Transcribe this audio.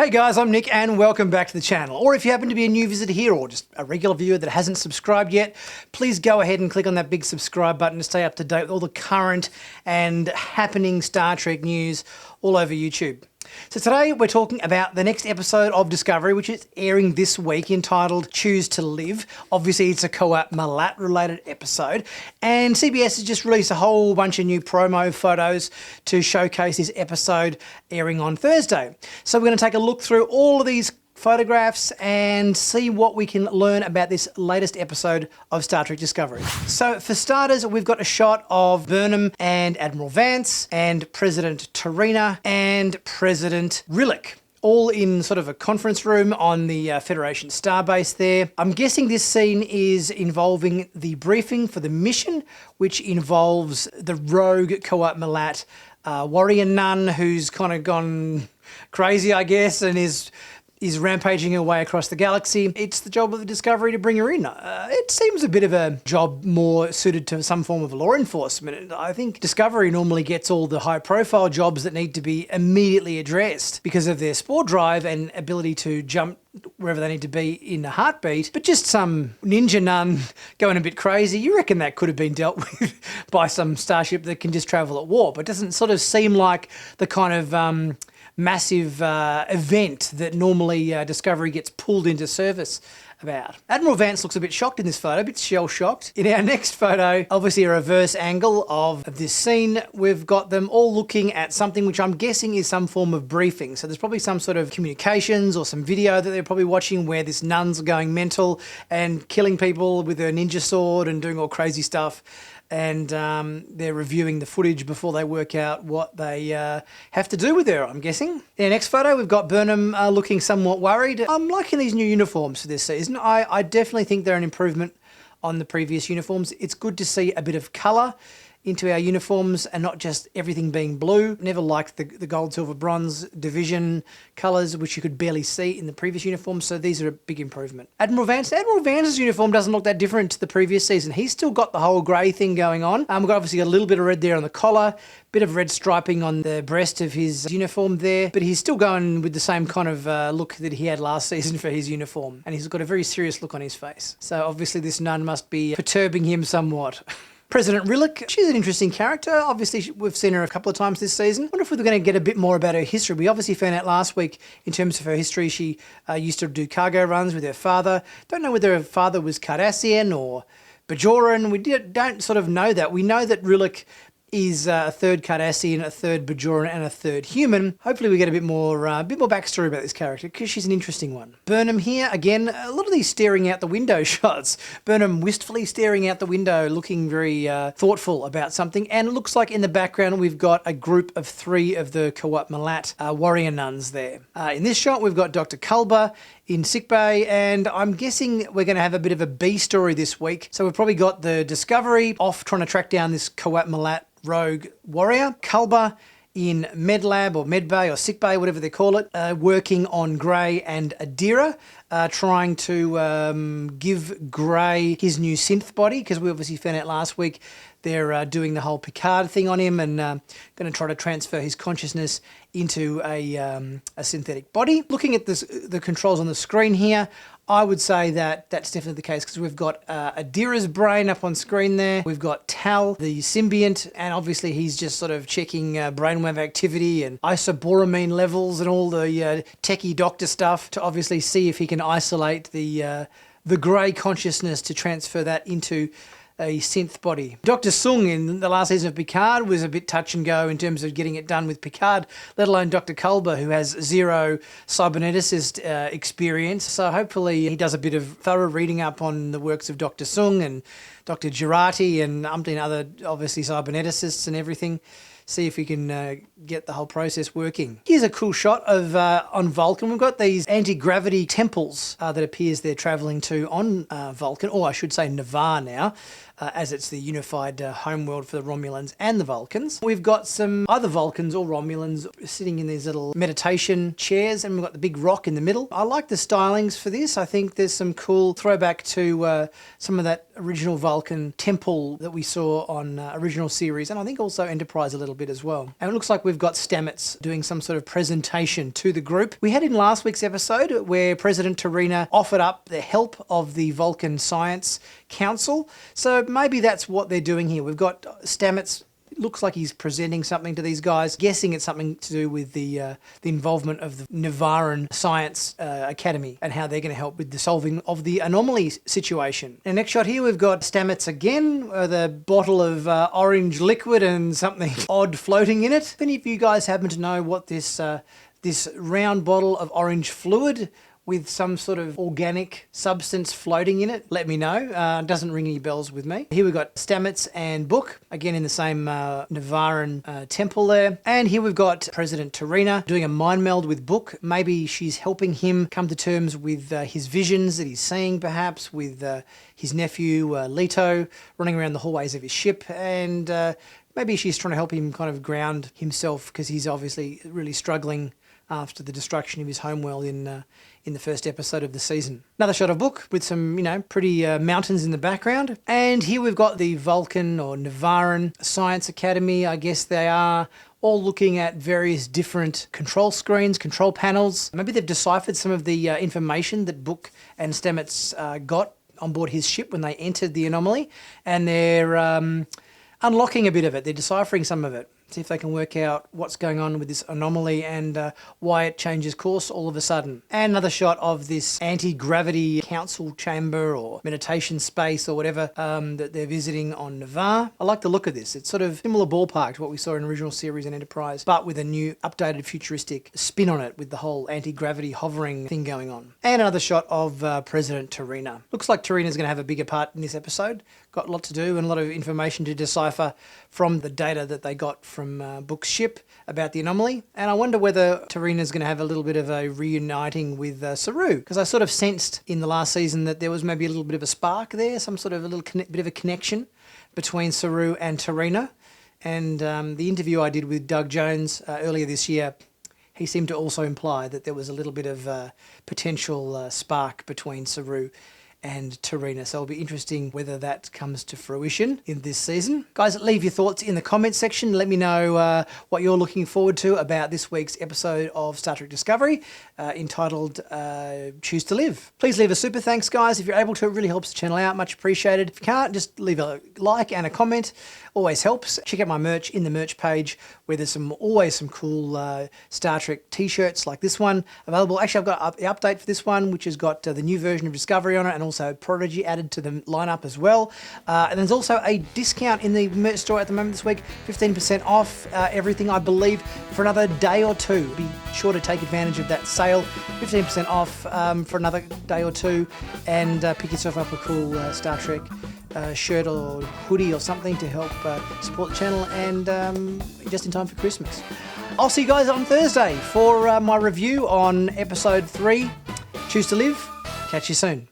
Hey guys, I'm Nick and welcome back to the channel. Or if you happen to be a new visitor here or just a regular viewer that hasn't subscribed yet, please go ahead and click on that big subscribe button to stay up to date with all the current and happening Star Trek news all over YouTube. So today we're talking about the next episode of Discovery, which is airing this week, entitled Choose to Live. Obviously it's a Coat Malat related episode, and CBS has just released a whole bunch of new promo photos to showcase this episode airing on Thursday. So we're going to take a look through all of these photographs and see what we can learn about this latest episode of Star Trek Discovery. So for starters, we've got a shot of Burnham and Admiral Vance and President Torina and President Rillick, all in sort of a conference room on the Federation starbase there. I'm guessing this scene is involving the briefing for the mission, which involves the rogue Coat Malat warrior nun who's kind of gone crazy, I guess, and is rampaging her way across the galaxy. It's the job of the Discovery to bring her in. It seems a bit of a job more suited to some form of law enforcement. I think Discovery normally gets all the high-profile jobs that need to be immediately addressed because of their spore drive and ability to jump wherever they need to be in a heartbeat. But just some ninja nun going a bit crazy, you reckon that could have been dealt with by some starship that can just travel at warp. It doesn't sort of seem like the kind of massive event that normally Discovery gets pulled into service about. Admiral Vance looks a bit shocked in this photo, a bit shell-shocked. In our next photo, obviously a reverse angle of this scene, we've got them all looking at something which I'm guessing is some form of briefing. So there's probably some sort of communications or some video that they're probably watching where this nun's going mental and killing people with her ninja sword and doing all crazy stuff. And they're reviewing the footage before they work out what they have to do with her, I'm guessing. In the next photo, we've got Burnham looking somewhat worried. I'm liking these new uniforms for this season. I definitely think they're an improvement on the previous uniforms. It's good to see a bit of colour into our uniforms and not just everything being blue. Never liked the gold, silver, bronze division colours, which you could barely see in the previous uniforms, so these are a big improvement. Admiral Vance's uniform doesn't look that different to the previous season. He's still got the whole grey thing going on. We've got obviously a little bit of red there on the collar, bit of red striping on the breast of his uniform there, but he's still going with the same kind of look that he had last season for his uniform, and he's got a very serious look on his face. So obviously this nun must be perturbing him somewhat. President Rillick, she's an interesting character. Obviously, we've seen her a couple of times this season. I wonder if we're going to get a bit more about her history. We obviously found out last week, in terms of her history, she used to do cargo runs with her father. Don't know whether her father was Cardassian or Bajoran. We don't sort of know that. We know that Rillick is a third Cardassian, a third Bajoran, and a third human. Hopefully we get a bit more backstory about this character, because she's an interesting one. Burnham here, again, a lot of these staring out the window shots. Burnham wistfully staring out the window, looking very thoughtful about something. And it looks like in the background we've got a group of 3 of the Coat Malat warrior nuns there. In this shot we've got Dr. Culber in sickbay, and I'm guessing we're going to have a bit of a B story this week. So we've probably got the Discovery off trying to track down this Coat Malat rogue warrior, Culber in medlab or medbay or sickbay, whatever they call it, working on Gray and Adira, trying to give Gray his new synth body, because we obviously found out last week they're doing the whole Picard thing on him and going to try to transfer his consciousness into a synthetic body. Looking at the controls on the screen here, I would say that that's definitely the case, because we've got Adira's brain up on screen there. We've got Tal, the symbiont, and obviously he's just sort of checking brainwave activity and isoboramine levels and all the techie doctor stuff to obviously see if he can isolate the grey consciousness to transfer that into a synth body. Dr. Sung in the last season of Picard was a bit touch and go in terms of getting it done with Picard, let alone Dr. Culber, who has 0 cyberneticist experience. So hopefully he does a bit of thorough reading up on the works of Dr. Sung and Dr. Girardi and umpteen other, obviously, cyberneticists and everything. See if we can get the whole process working. Here's a cool shot of on Vulcan. We've got these anti-gravity temples that appears they're travelling to on Vulcan, or I should say Navarre now. as it's the unified homeworld for the Romulans and the Vulcans. We've got some other Vulcans or Romulans sitting in these little meditation chairs, and we've got the big rock in the middle. I like the stylings for this. I think there's some cool throwback to some of that original Vulcan temple that we saw on original series, and I think also Enterprise a little bit as well. And it looks like we've got Stamets doing some sort of presentation to the group. We had in last week's episode where President Tarina offered up the help of the Vulcan Science Council. So maybe that's what they're doing here. We've got Stamets. Looks like he's presenting something to these guys, guessing it's something to do with the involvement of the Navaran Science Academy and how they're going to help with the solving of the anomaly situation. And next shot here, we've got Stamets again with a bottle of orange liquid and something odd floating in it. If any of you guys happen to know what this round bottle of orange fluid with some sort of organic substance floating in it, let me know. Doesn't ring any bells with me. Here we've got Stamets and Book, again in the same Navaran temple there. And here we've got President Tarina doing a mind meld with Book. Maybe she's helping him come to terms with his visions that he's seeing, perhaps, with his nephew Leto running around the hallways of his ship. And maybe she's trying to help him kind of ground himself, because he's obviously really struggling after the destruction of his homeworld in the first episode of the season. Another shot of Book with some, pretty mountains in the background. And here we've got the Vulcan or Navaran Science Academy, I guess they are, all looking at various different control screens, control panels. Maybe they've deciphered some of the information that Book and Stamets got on board his ship when they entered the anomaly, and they're unlocking a bit of it. They're deciphering some of it. See if they can work out what's going on with this anomaly and why it changes course all of a sudden. And another shot of this anti-gravity council chamber or meditation space or whatever that they're visiting on Navarre. I like the look of this. It's sort of similar ballpark to what we saw in original series and Enterprise, but with a new updated futuristic spin on it with the whole anti-gravity hovering thing going on. And another shot of President Tarina. Looks like Tarina's going to have a bigger part in this episode. Got a lot to do and a lot of information to decipher from the data that they got from Book's ship about the anomaly. And I wonder whether Tarina's going to have a little bit of a reuniting with Saru, because I sort of sensed in the last season that there was maybe a little bit of a spark there, some sort of a little bit of a connection between Saru and Tarina. And the interview I did with Doug Jones earlier this year, he seemed to also imply that there was a little bit of potential spark between Saru and Tarina. So it'll be interesting whether that comes to fruition in this season. Guys, leave your thoughts in the comments section. Let me know what you're looking forward to about this week's episode of Star Trek Discovery, entitled Choose to Live. Please leave a super thanks, guys. If you're able to, it really helps the channel out. Much appreciated. If you can't, just leave a like and a comment. Always helps. Check out my merch in the merch page, where there's always some cool Star Trek t-shirts like this one available. Actually, I've got the update for this one, which has got the new version of Discovery on it, and also Prodigy added to the lineup as well. And there's also a discount in the merch store at the moment this week, 15% off everything, I believe, for another day or two. Be sure to take advantage of that sale, 15% off for another day or two, and pick yourself up a cool Star Trek shirt or hoodie or something to help support the channel, and just in time for Christmas. I'll see you guys on Thursday for my review on episode 3, Choose to Live. Catch you soon.